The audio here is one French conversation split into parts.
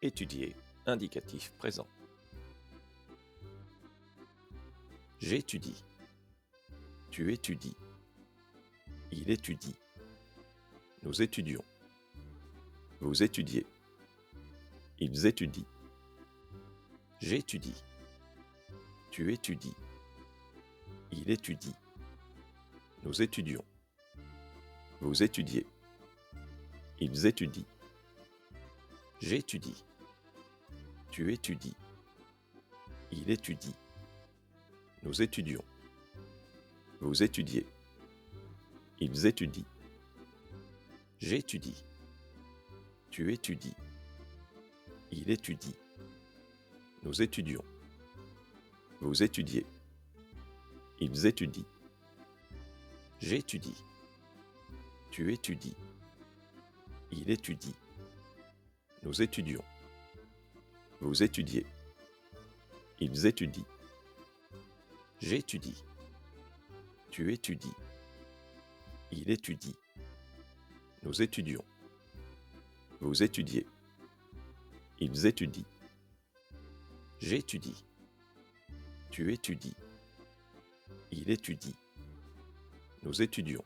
Étudier, indicatif présent. J'étudie. Tu étudies. Il étudie. Nous étudions. Vous étudiez. Ils étudient. J'étudie. Tu étudies. Il étudie. Nous étudions. Vous étudiez. Ils étudient. J'étudie. Tu étudies. Il étudie. Nous étudions. Vous étudiez. Ils étudient. J'étudie. Tu étudies. Il étudie. Nous étudions. Vous étudiez. Ils étudient. J'étudie. Tu étudies. Il étudie. Nous étudions. Vous étudiez. Ils étudient. J'étudie. Tu étudies. Il étudie. Nous étudions. Vous étudiez. Ils étudient. J'étudie. Tu étudies. Il étudie. Nous étudions.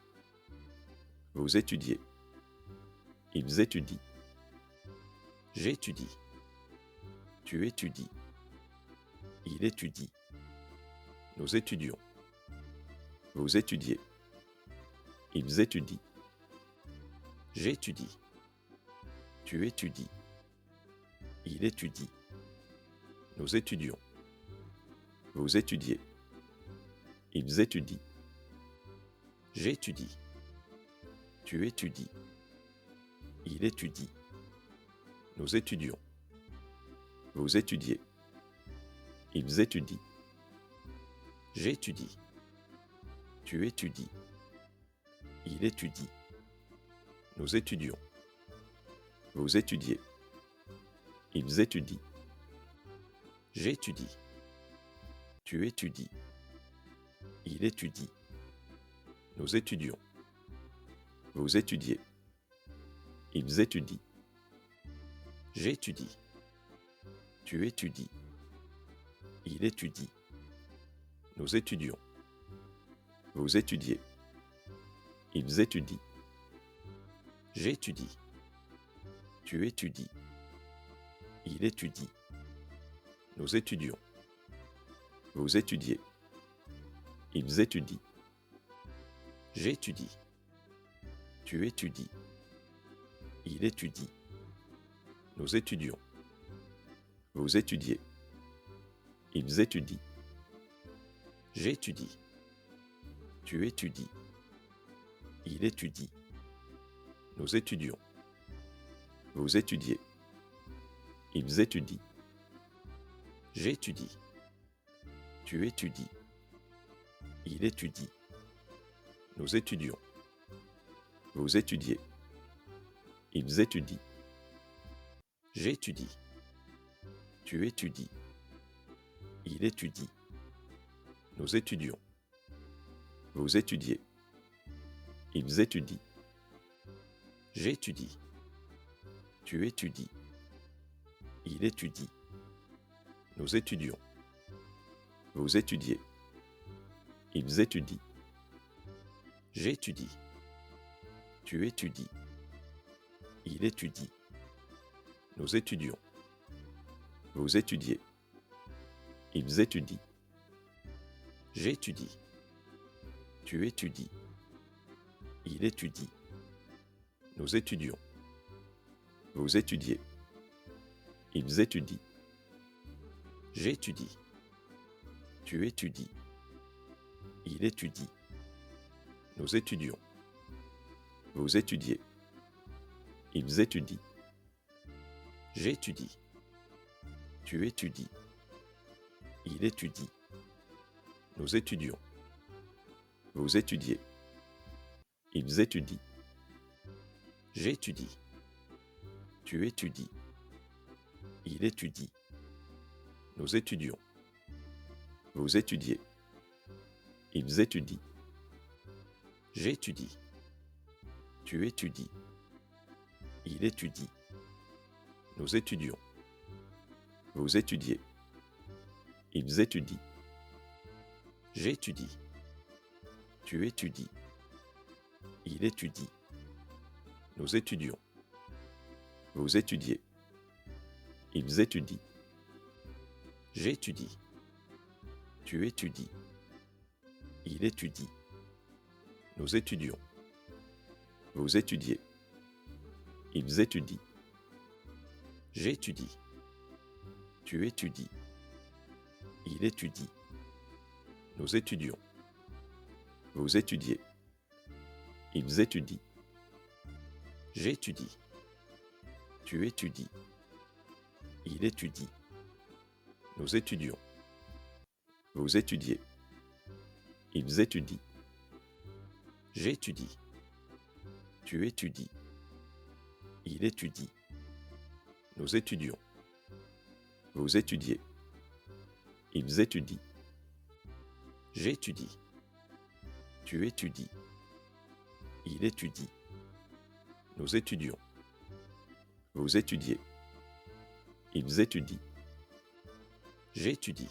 Vous étudiez. Ils étudient. J'étudie. Tu étudies. Il étudie. Nous étudions. Vous étudiez. Ils étudient. J'étudie. Tu étudies. Il étudie. Nous étudions. Vous étudiez. Ils étudient. J'étudie. Tu étudies. Il étudie. Nous étudions. Vous étudiez. Ils étudient. J'étudie. Tu étudies. Il étudie. Nous étudions. Vous étudiez. Ils étudient. J'étudie. Tu étudies. Il étudie. Nous étudions. Vous étudiez. Ils étudient. J'étudie. Tu étudies. Il étudie. Nous étudions. Vous étudiez. Ils étudient. J'étudie. Tu étudies. Il étudie. Nous étudions. Vous étudiez. Ils étudient. J'étudie. Tu étudies. Il étudie. Nous étudions. Vous étudiez. Ils étudient. J'étudie. Tu étudies. Il étudie. Nous étudions. Vous étudiez. Ils étudient. J'étudie. Tu étudies. Il étudie. Nous étudions. Vous étudiez. Ils étudient. J'étudie. Tu étudies. Il étudie. Nous étudions. Vous étudiez. Ils étudient. J'étudie. Tu étudies. Il étudie. Nous étudions. Vous étudiez. Ils étudient. J'étudie. Tu étudies. Il étudie. Nous étudions. Vous étudiez. Ils étudient. J'étudie. Tu étudies. Il étudie. Nous étudions. Vous étudiez. Ils étudient. J'étudie. Tu étudies. Il étudie. Nous étudions. Vous étudiez. Ils étudient. J'étudie. Tu étudies. Il étudie. Nous étudions. Vous étudiez. Ils étudient. J'étudie. Tu étudies. Il étudie. Nous étudions. Vous étudiez. Ils étudient. J'étudie. Tu étudies. Il étudie. Nous étudions. Vous étudiez. Ils étudient. J'étudie. Tu étudies. Il étudie. Nous étudions. Vous étudiez. Ils étudient. J'étudie. Tu étudies. Il étudie. Nous étudions. Vous étudiez. Ils étudient. J'étudie. Tu étudies. Il étudie. Nous étudions. Vous étudiez. Ils étudient. J'étudie. Tu étudies. Il étudie. Nous étudions. Vous étudiez. Ils étudient. J'étudie. Tu étudies. Il étudie. Nous étudions. Vous étudiez. Ils étudient. J'étudie. Tu étudies. Il étudie. Nous étudions. Vous étudiez. Ils étudient. J'étudie.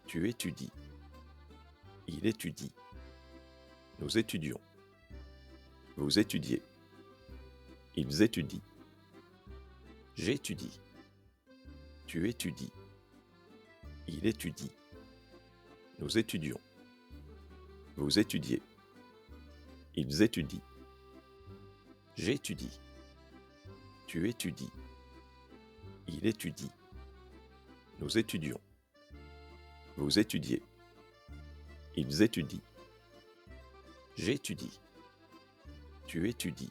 Tu étudies. Il étudie. Nous étudions. Vous étudiez. Ils étudient. J'étudie. Tu étudies. Il étudie. Nous étudions. Vous étudiez. Ils étudient. J'étudie. Tu étudies. Il étudie. Nous étudions. Vous étudiez. Ils étudient. J'étudie. Tu étudies.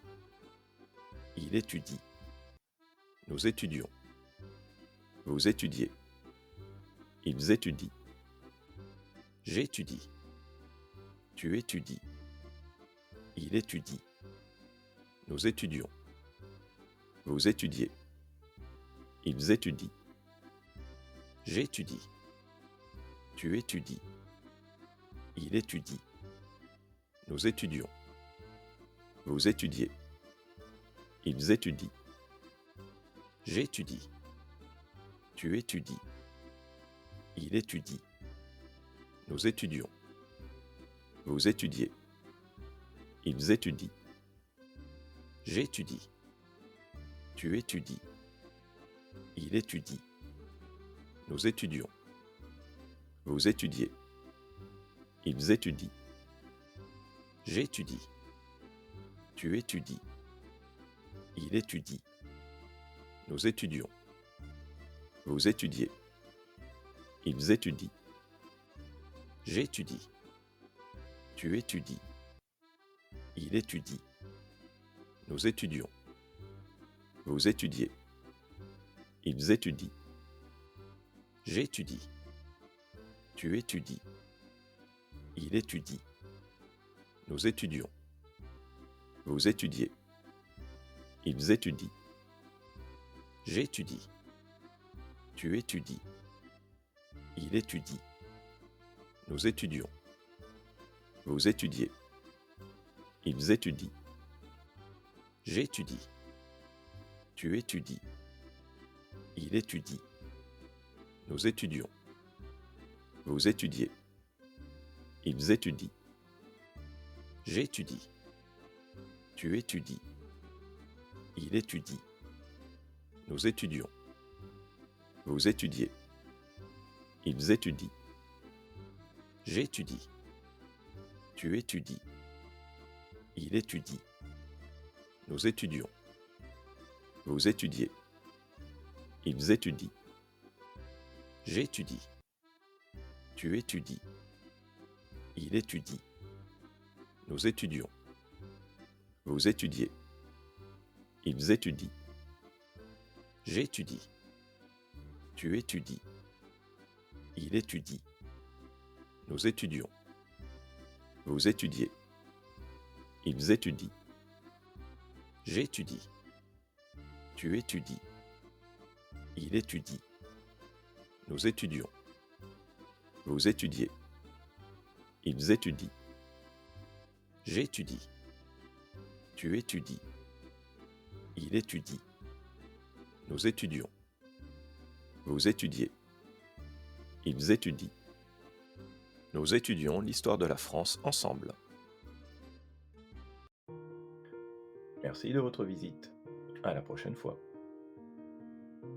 Il étudie. Nous étudions. Vous étudiez. Ils étudient. J'étudie. Tu étudies. Il étudie. Nous étudions. Vous étudiez. Ils étudient. J'étudie. Tu étudies. Il étudie. Nous étudions. Vous étudiez. Ils étudient. J'étudie. Tu étudies. Il étudie. Nous étudions. Vous étudiez. Ils étudient. J'étudie. Tu étudies. Il étudie. Nous étudions. Vous étudiez. Ils étudient. J'étudie. Tu étudies. Il étudie. Nous étudions. Vous étudiez. Ils étudient. J'étudie. Tu étudies. Il étudie. Nous étudions. Vous étudiez. Ils étudient. J'étudie. Tu étudies. Il étudie. Nous étudions. Vous étudiez. Ils étudient. J'étudie. Tu étudies. Il étudie. Nous étudions. Vous étudiez. Ils étudient. J'étudie. Tu étudies. Il étudie. Nous étudions. Vous étudiez. Ils étudient. J'étudie. Tu étudies. Il étudie. Nous étudions. Vous étudiez. Ils étudient. J'étudie. Tu étudies. Il étudie. Nous étudions. Vous étudiez. Ils étudient. J'étudie. Tu étudies. Il étudie. Nous étudions. Vous étudiez. Ils étudient. J'étudie. Tu étudies. Il étudie. Nous étudions. Vous étudiez. Ils étudient. J'étudie. Tu étudies. Il étudie. Nous étudions. Vous étudiez. Ils étudient. J'étudie. Tu étudies. Il étudie. Nous étudions. Vous étudiez. Ils étudient. Nous étudions l'histoire de la France ensemble. Merci de votre visite. À la prochaine fois.